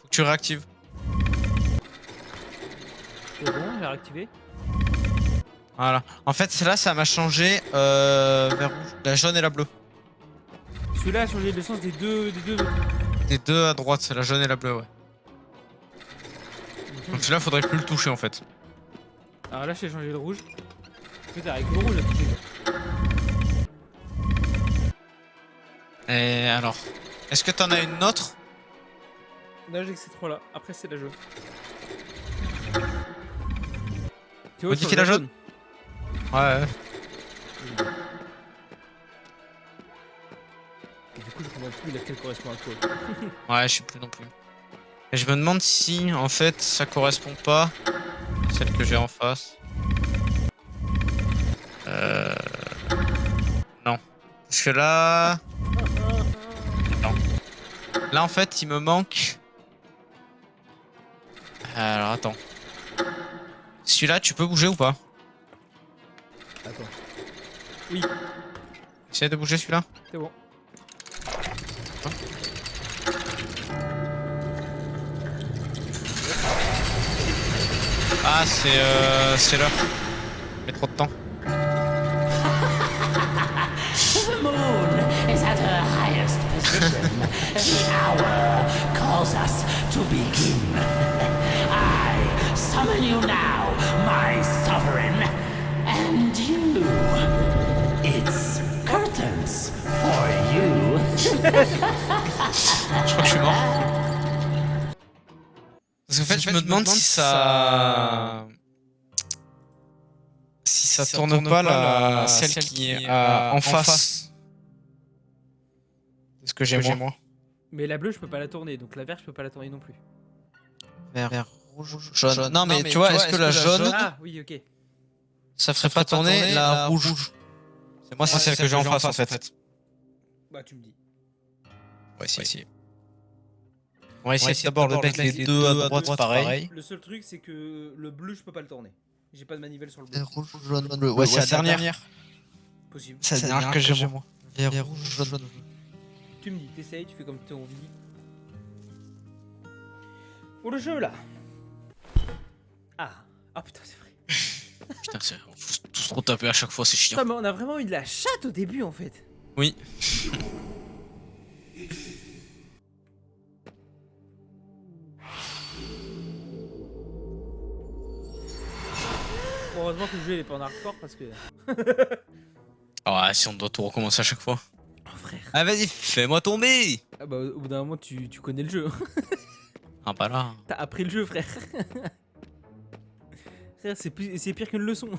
que tu réactives. C'est bon, j'ai réactivé. Voilà. En fait, là, ça m'a changé vers rouge. La jaune et la bleue. Celui-là a changé le sens des deux autres. Les deux à droite, la jaune et la bleue, ouais. Donc celui-là, faudrait plus le toucher, en fait. Alors là, j'ai changé le rouge. Peut-être avec le rouge, là, touché. Et alors, est-ce que t'en as une autre? Là, j'ai que ces trois-là. Après, c'est la jaune. Tu vois, Modifie sur la jaune. Ouais. Et du coup, je comprends plus laquelle correspond à quoi. Ouais, je sais plus non plus. Et je me demande si, en fait, ça correspond pas à celle que j'ai en face. Non. Parce que là... Non. Là, en fait, il me manque... Alors, attends. Celui-là, tu peux bouger ou pas? Attends. Oui, Essaye de bouger celui-là. c'est bon. Ah, c'est l'heure. Mais trop de temps. The moon is at her highest position. The hour calls us to begin. I summon you now, my sovereign, and you. It's curtains for you. Je crois que je suis mort. Parce qu'en fait, je me demande si ça... Si ça tourne pas celle qui est en face. C'est ce que j'ai moi. Mais la bleue, je peux pas la tourner. Donc la verte, je peux pas la tourner non plus. Vert, rouge, jaune. Non, mais tu vois, est-ce que la jaune, Ah, oui, ok. ça ferait pas tourner la rouge? C'est moi, c'est celle que j'ai en face, en fait. Bah, tu me dis. On va essayer. On va essayer d'abord de mettre les deux à droite pareil. Le seul truc, c'est que le bleu, je peux pas le tourner. J'ai pas de manivelle sur le bleu. Rouge, jaune, bleu. Ouais, c'est la dernière. Possible. C'est la dernière que j'ai moi. Vert, rouge, jaune, bleu. Tu me dis, t'essayes, tu fais comme tu as envie. Pour le jeu, là. Ah. Ah putain, c'est vrai. Putain, faut tous trop taper à chaque fois, c'est chiant. Putain, mais on a vraiment eu de la chatte au début, en fait. Oui. Bon, heureusement que le jeu il est pas en hardcore parce que. Ah, si on doit tout recommencer à chaque fois. Oh frère. Ah, vas-y, fais-moi tomber. Ah bah, au bout d'un moment, tu connais le jeu. Ah, pas là. T'as appris le jeu, frère. Frère, c'est pire qu'une leçon.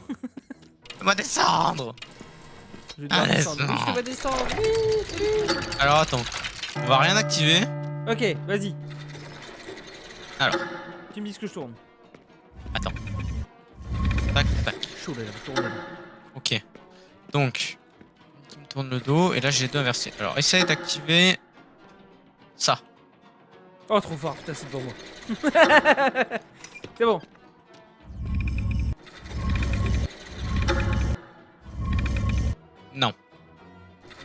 Fais-moi descendre. Je vais devoir Allez, descendre. ça. Oui, je te vais descendre. Oui. Alors, attends. On va rien activer. Ok, vas-y. Alors, Tu me dis ce que je tourne. attends. Tac, tac. Chaud là, tourne là. Ok. Donc, tu me tournes le dos et là j'ai les deux inversés. Alors, essaye d'activer ça. Oh, trop fort, putain, c'est devant moi. C'est bon. Non.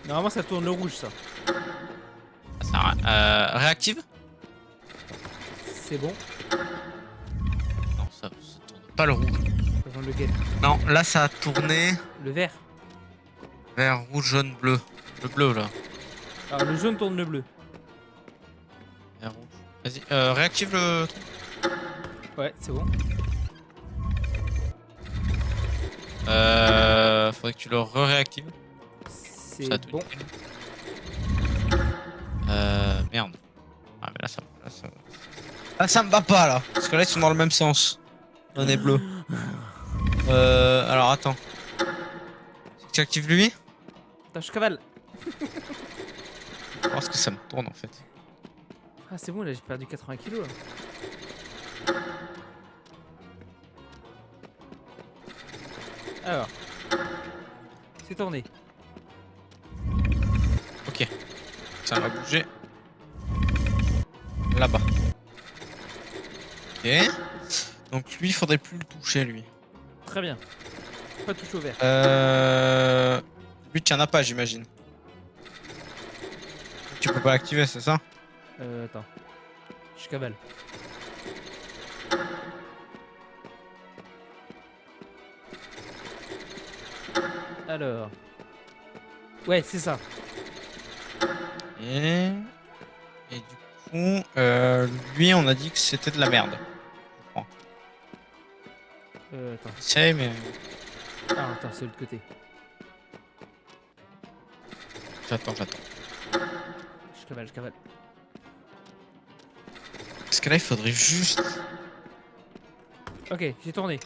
Normalement, ça tourne le rouge, ça. Réactive? C'est bon. Non, ça tourne pas le rouge. Ça tourne lequel? Non, là ça a tourné Le vert. vert, rouge, jaune, bleu. Le bleu là. Alors, le jaune tourne le bleu. Vert, rouge. Vas-y, réactive le truc. Ouais, c'est bon. Faudrait que tu le réactives. C'est Ça te bon. dit. Merde. Ah mais là ça me va pas là. Parce que là ils sont dans le même sens. On est bleu. Alors attends. Tu actives lui? Attends, je cavale. Parce que ça me tourne en fait. Ah, c'est bon, là, j'ai perdu 80 kilos. Là. Alors. C'est tourné. Ok. Ça va bouger. Là-bas. Ok. Donc lui, il faudrait plus le toucher lui. Très bien. Pas touche au vert. Lui, tu en as pas, j'imagine. Tu peux pas l'activer, c'est ça? Attends. Je cavale. Alors. Ouais, c'est ça. Et du coup, lui, on a dit que c'était de la merde. Je crois. Attends. C'est, mais. Ah, attends, c'est l'autre côté. J'attends. Je cavale, je cavale. Parce que là, il faudrait juste. Ok, j'ai tourné.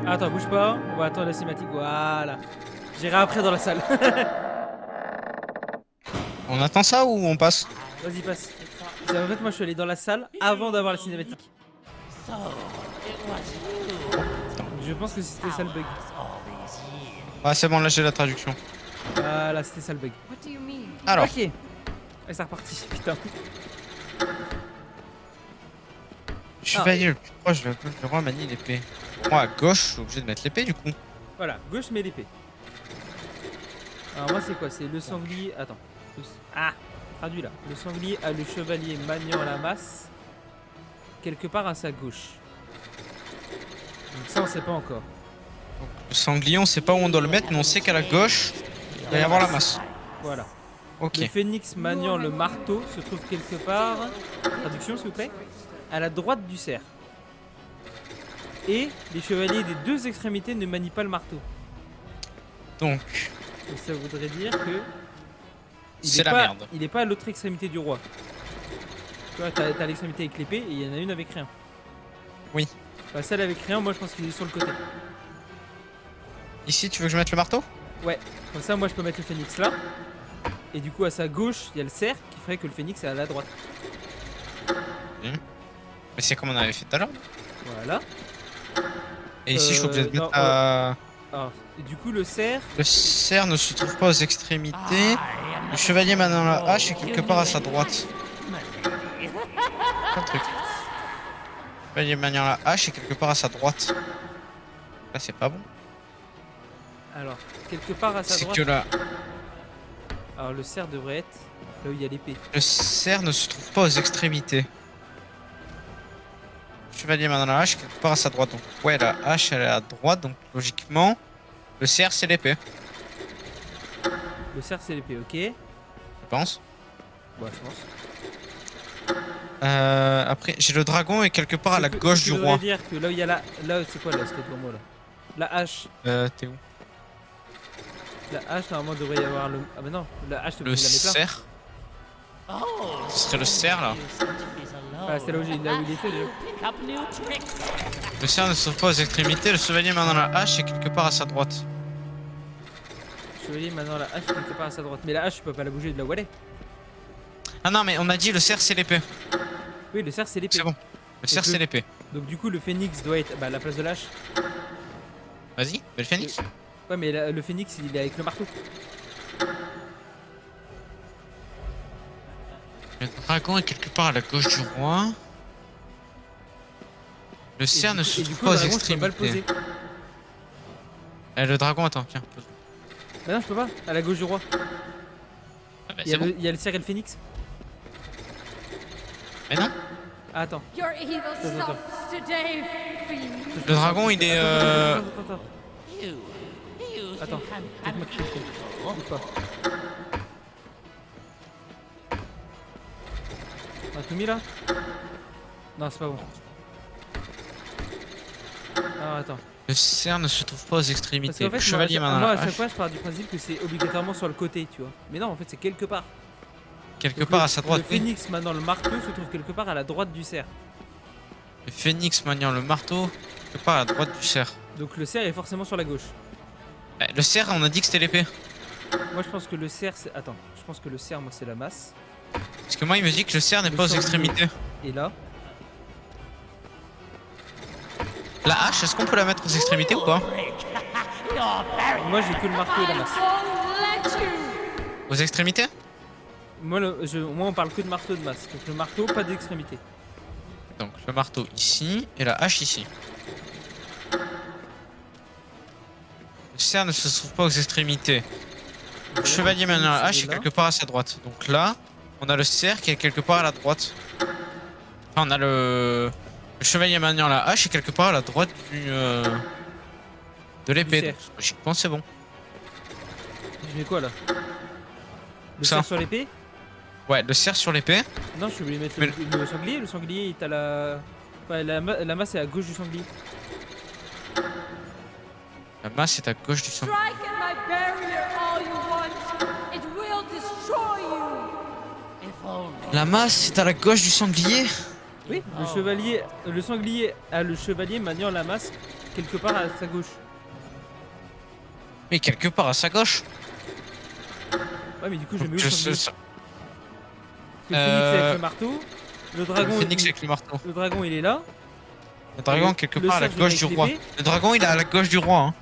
Ah, attends, bouge pas. On va attendre la cinématique. Voilà. J'irai après dans la salle. On attend ça ou on passe? Vas-y, passe. En fait, moi, je suis allé dans la salle avant d'avoir la cinématique. So, it was you Je pense que c'était ça le bug. all these years. Ah, c'est bon, là, j'ai la traduction. Voilà, c'était ça le bug. What do you mean? Alors, Ok. Et c'est reparti, putain. chevalier le plus proche de la gauche du roi manie l'épée. Moi, à gauche, je suis obligé de mettre l'épée du coup. Voilà, gauche, mais l'épée. Alors, moi, c'est quoi? C'est le sanglier. Attends. Ah, traduit là. Le sanglier a le chevalier maniant la masse quelque part à sa gauche. Donc, ça, on sait pas encore. Le sanglier, on sait pas où on doit le mettre, mais on sait qu'à la gauche, il va y avoir la masse. Voilà. Ok. Le phénix maniant le marteau se trouve quelque part. Traduction, s'il vous plaît. À la droite du cerf. Et les chevaliers des deux extrémités ne manient pas le marteau. Donc, Donc ça voudrait dire que. c'est est la pas- merde. Il est pas à l'autre extrémité du roi. Tu vois, t'as l'extrémité avec l'épée et il y en a une avec rien. Oui. Bah, celle avec rien, moi je pense qu'il est sur le côté. Ici, tu veux que je mette le marteau? Ouais, comme ça, moi je peux mettre le phénix là. Et du coup, à sa gauche, il y a le cerf qui ferait que le phénix est à la droite. Mais c'est comme on avait fait tout à l'heure. Voilà. Et ici, je suis obligé de non, mettre la... Alors, et du coup, le cerf. Le cerf ne se trouve pas aux extrémités. Le chevalier maintenant la hache est quelque part à sa droite. Plein de trucs. Le chevalier maniant la hache est quelque part à sa droite. Là, c'est pas bon. Alors, quelque part à sa C'est droite. que là, Alors, le cerf devrait être là où il y a l'épée. le cerf ne se trouve pas aux extrémités. Le chevalier maintenant la hache est quelque part à sa droite. Donc, ouais, la hache elle est à droite. Donc, logiquement, le cerf c'est l'épée. Le cerf, c'est l'épée, ok. Je pense. Ouais, je pense. Après, j'ai le dragon et quelque part à la gauche du Ça roi. veut dire que là où il y a la. Là, c'est quoi là, ce qu'il y a devant moi là? La hache. T'es où? La hache, normalement, devrait y avoir le. Ah, bah non, la hache, Le la mettre là. cerf. Ce serait le cerf là. Ah, c'est là où, là où il était déjà. Pick up new tricks. Le cerf ne se trouve pas aux extrémités. Le chevalier maintenant la hache est quelque part à sa droite. Chevalier, maintenant la hache, quelque part à sa droite. Mais la hache, tu peux pas la bouger de là où elle est. Ah non, mais on a dit le cerf c'est l'épée. Oui, le cerf, c'est l'épée. C'est bon. Le cerf le- c'est l'épée. Donc, du coup, le phénix doit être bah, à la place de la hache. Vas-y, fais le phénix. Ouais, mais le phénix, il est avec le marteau. Le dragon est quelque part à la gauche du roi. Le cerf ne se Et du trouve coup, pas le aux dragon, je peux pas le extrémités. poser. Le dragon, attends, tiens. pose. Bah non, je peux pas. À la gauche du roi. Ah bah, Il y, c'est a bon. il y a le cerf et le phénix. Mais non. Ah, attends. Your evil Attends. stops today, fiend. Le dragon, il est. Attends. You Attends. think I'm Laisse-moi te cliquer. Bouge pas. On a tout mis là? Non, c'est pas bon. Alors attends. Le cerf ne se trouve pas aux Parce extrémités. qu'en fait, Le chevalier moi, maintenant à la chaque hache, fois, je pars du principe que c'est obligatoirement sur le côté, tu vois. Mais non, en fait, c'est quelque part. quelque Donc, part le- à sa droite. Le phénix, maintenant, le marteau, se trouve quelque part à la droite du cerf. Le phénix maniant le marteau, quelque part à la droite du cerf. Donc le cerf est forcément sur la gauche. Le cerf, on a dit que c'était l'épée. Moi, je pense que le cerf, c'est. Attends, je pense que le cerf, moi, c'est la masse. Parce que moi, il me dit que le cerf n'est Le pas aux sanglier. extrémités. Et là. La hache, est-ce qu'on peut la mettre aux extrémités ou pas? Moi, j'ai que le marteau et la masse. won't let you. Aux extrémités? Moi, moi, on parle que de marteau et de masse. Donc le marteau, pas d'extrémité. Donc le marteau ici et la hache ici. Le cerf ne se trouve pas aux extrémités. Le chevalier maniant la hache est quelque part à sa droite. Donc là, on a le cerf qui est quelque part à la droite. Enfin, on a le chevalier maniant la hache est quelque part à la droite de l'épée. cerf. Donc, logiquement, c'est bon. Je mets quoi là? Le Ça. cerf sur l'épée? Ouais, le cerf sur l'épée. Non, je suis obligé de mettre Mais le sanglier. Le sanglier, il est à la. Ouais, la masse est à gauche du sanglier. La masse est à gauche du sang. Strike at my barrier all you want. It will destroy you. If only. La masse est à la gauche du sanglier. Oui, le chevalier. Le sanglier a le chevalier maniant la masse quelque part à sa gauche. Mais quelque part à sa gauche. Ouais, mais du coup, je mets où le Je sanglier? sais. Le phénix est avec le marteau. Le dragon. Le phénix il... avec le marteau. le dragon, il est là. Le dragon Le- quelque le part à la cerf, je mets gauche du avec roi. l'épée. Le dragon il est à la gauche du roi. Hein.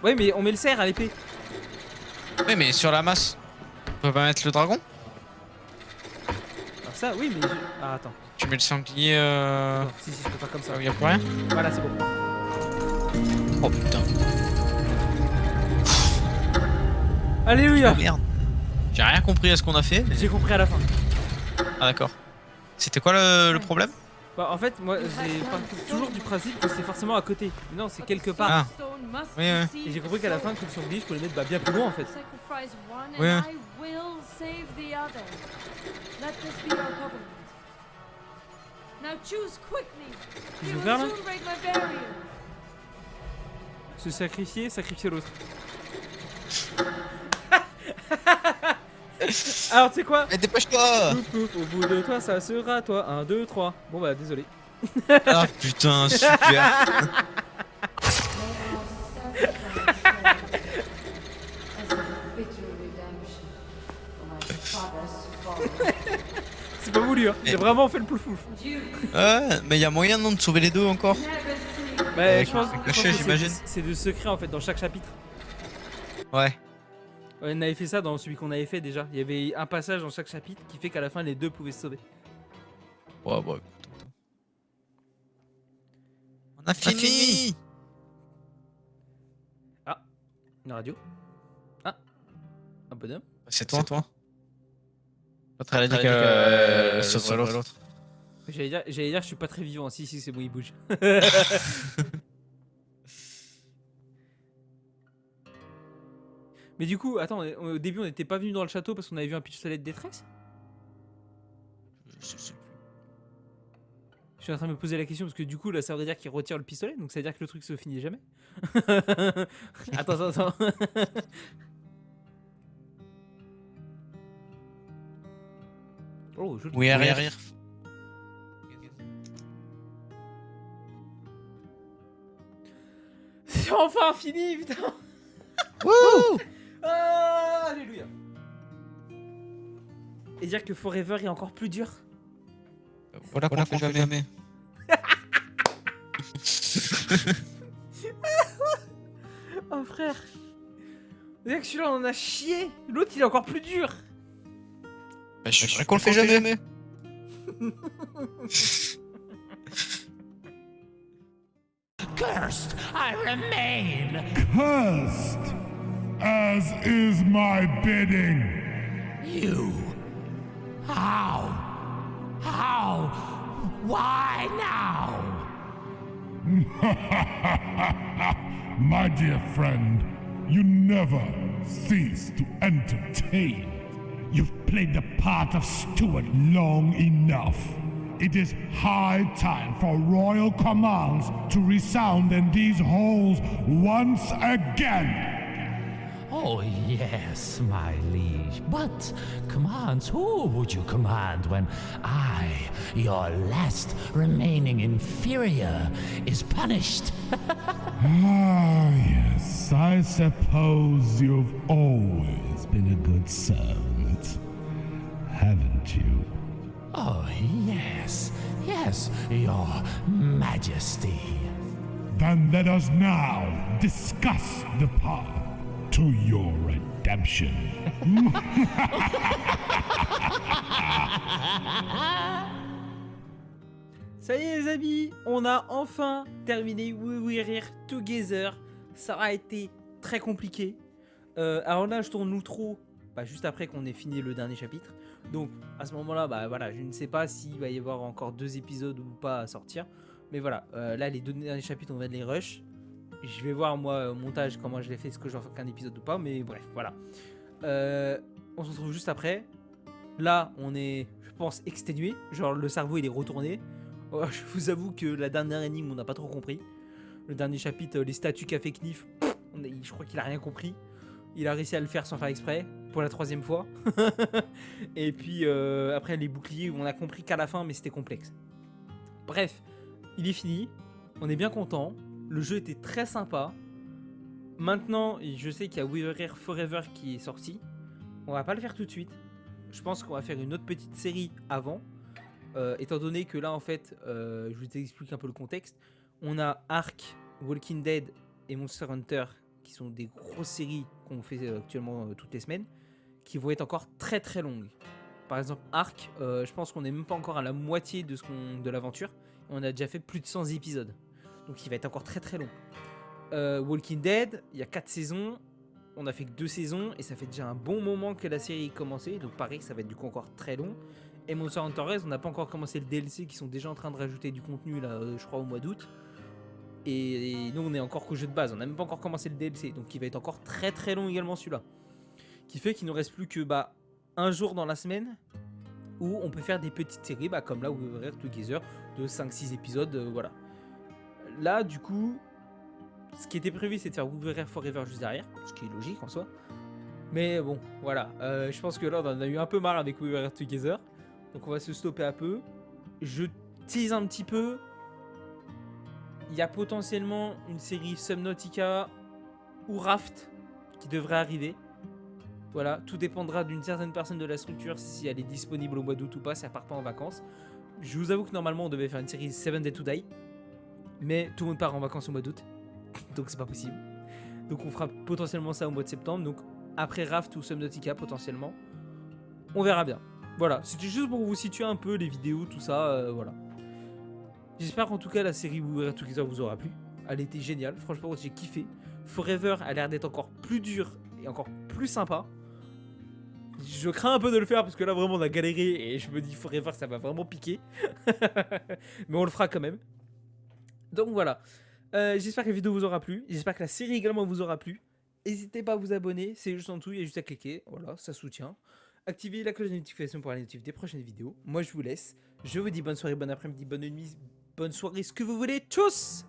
Ouais, mais on met le cerf à l'épée. Oui mais sur la masse. On peut pas mettre le dragon? Alors ça, oui, mais. Ah, attends. Tu mets le sanglier Non, si, je peux faire comme ça. là où il y a plus rien? Voilà, c'est bon. Oh putain. Alléluia! Oh merde. J'ai rien compris à ce qu'on a fait. Mais... J'ai compris à la fin. Ah d'accord. C'était quoi le problème? Bah, en fait, moi, j'ai parti toujours du principe que c'est forcément à côté. Mais non, c'est quelque part. Ah. Stone must Oui, oui. be Et j'ai compris qu'à la fin, que le sanglier, je pouvais le mettre bien plus loin en fait. Sacrifice one Oui. and I will save the other. Let this be our covenant. Now choose quickly. Je You vais will faire, là soon break my barrier. Se sacrifier, sacrifier l'autre. Alors, tu sais quoi? Mais dépêche-toi. Pouf, pouf, au bout de toi, ça sera toi. 1, 2, 3. Bon, bah, désolé. Ah putain super. C'est pas voulu, hein. J'ai vraiment fait le pouf pouf. Ouais mais y a moyen non de sauver les deux encore? Bah, Avec je pense, le je cachet, pense que j'imagine. c'est de secret en fait dans chaque chapitre. Ouais. On avait fait ça dans celui qu'on avait fait déjà. Il y avait un passage dans chaque chapitre qui fait qu'à la fin les deux pouvaient se sauver. Ouais bah écoute. On a fini. Une radio. Ah, un bonhomme. C'est toi. L'autre elle a dit que sauverait l'autre. J'allais dire, je suis pas très vivant. Si, c'est bon, il bouge. Mais du coup, attends, au début on n'était pas venu dans le château parce qu'on avait vu un pistolet de détresse. Je suis en train de me poser la question parce que du coup là ça veut dire qu'il retire le pistolet, donc ça veut dire que le truc se finit jamais. Attends. Oh, joli. Oui arrière. C'est enfin fini, putain. Wouh. Ah, alléluia. Et dire que Forever est encore plus dur. Voilà qu'on fait jamais. Oh frère. C'est que celui-là on en a chié. L'autre il est encore plus dur. Bah, je dirais qu'on le fait jamais. Cursed I remain. Cursed, as is my bidding. You. How? How? Why now? My dear friend, you never cease to entertain. You've played the part of steward long enough. It is high time for royal commands to resound in these halls once again. Oh, yes, my liege. But commands, who would you command when I, your last remaining inferior, is punished? Ah, yes, I suppose you've always been a good servant, haven't you? Oh, yes, yes, your majesty. Then let us now discuss the path to your redemption. Ça y est les amis, on a enfin terminé We Were Here Together. Ça a été très compliqué. Alors là je tourne l'outro juste après qu'on ait fini le dernier chapitre. Donc à ce moment là, voilà, je ne sais pas s'il va y avoir encore 2 épisodes ou pas à sortir. Mais voilà, là les 2 derniers chapitres on va les rush. Je vais voir moi au montage comment je l'ai fait, est-ce que j'en fais qu'un épisode ou pas. Mais bref, voilà. On se retrouve juste après. Là on est, je pense, exténué. Genre le cerveau il est retourné. Je vous avoue que la dernière énigme on n'a pas trop compris. Le dernier chapitre, les statues qu'a fait Kniff, je crois qu'il a rien compris. Il a réussi à le faire sans faire exprès, pour la 3e fois. Et puis après les boucliers, on a compris qu'à la fin, mais c'était complexe. Bref, il est fini. On est bien content. Le jeu était très sympa. Maintenant, je sais qu'il y a We Were Here Forever qui est sorti. On va pas le faire tout de suite. Je pense qu'on va faire une autre petite série avant. Étant donné que là, en fait, je vous explique un peu le contexte. On a Ark, Walking Dead et Monster Hunter qui sont des grosses séries qu'on fait actuellement toutes les semaines, qui vont être encore très très longues. Par exemple Ark, je pense qu'on n'est même pas encore à la moitié de l'aventure, et on a déjà fait plus de 100 épisodes, donc il va être encore très très long. Walking Dead, il y a 4 saisons, on a fait que 2 saisons, et ça fait déjà un bon moment que la série est commencée, donc pareil ça va être du coup encore très long. Et Monster Hunter Rise, on n'a pas encore commencé le DLC, qui sont déjà en train de rajouter du contenu là, je crois au mois d'août. Et nous on est encore qu'au jeu de base, on n'a même pas encore commencé le DLC, donc il va être encore très très long également celui-là. Qui fait qu'il ne reste plus que un jour dans la semaine où on peut faire des petites séries comme là We Were Here Together de 5-6 épisodes, voilà. Là du coup, ce qui était prévu c'est de faire We Were Here Forever juste derrière, ce qui est logique en soi. Mais bon, voilà, je pense que là on en a eu un peu marre avec We Were Here Together, donc on va se stopper un peu. Je tease un petit peu. Il y a potentiellement une série Subnautica ou Raft qui devrait arriver. Voilà, tout dépendra d'une certaine personne de la structure, si elle est disponible au mois d'août ou pas, si elle part pas en vacances. Je vous avoue que normalement on devait faire une série 7 Days to Die, mais tout le monde part en vacances au mois d'août, donc c'est pas possible. Donc on fera potentiellement ça au mois de septembre, donc après Raft ou Subnautica potentiellement. On verra bien. Voilà, c'était juste pour vous situer un peu les vidéos, tout ça, voilà. J'espère qu'en tout cas la série We Were Here Together vous aura plu. Elle était géniale, franchement j'ai kiffé. Forever a l'air d'être encore plus dur et encore plus sympa. Je crains un peu de le faire parce que là vraiment on a galéré et je me dis Forever ça va vraiment piquer. Mais on le fera quand même. Donc voilà, j'espère que la vidéo vous aura plu. J'espère que la série également vous aura plu. N'hésitez pas à vous abonner, c'est juste en dessous, il y a juste à cliquer. Voilà, ça soutient. Activez la cloche de notification pour la notification des prochaines vidéos. Moi je vous laisse. Je vous dis bonne soirée, bon après-midi, bonne nuit, bonne soirée, ce que vous voulez. Tchuss!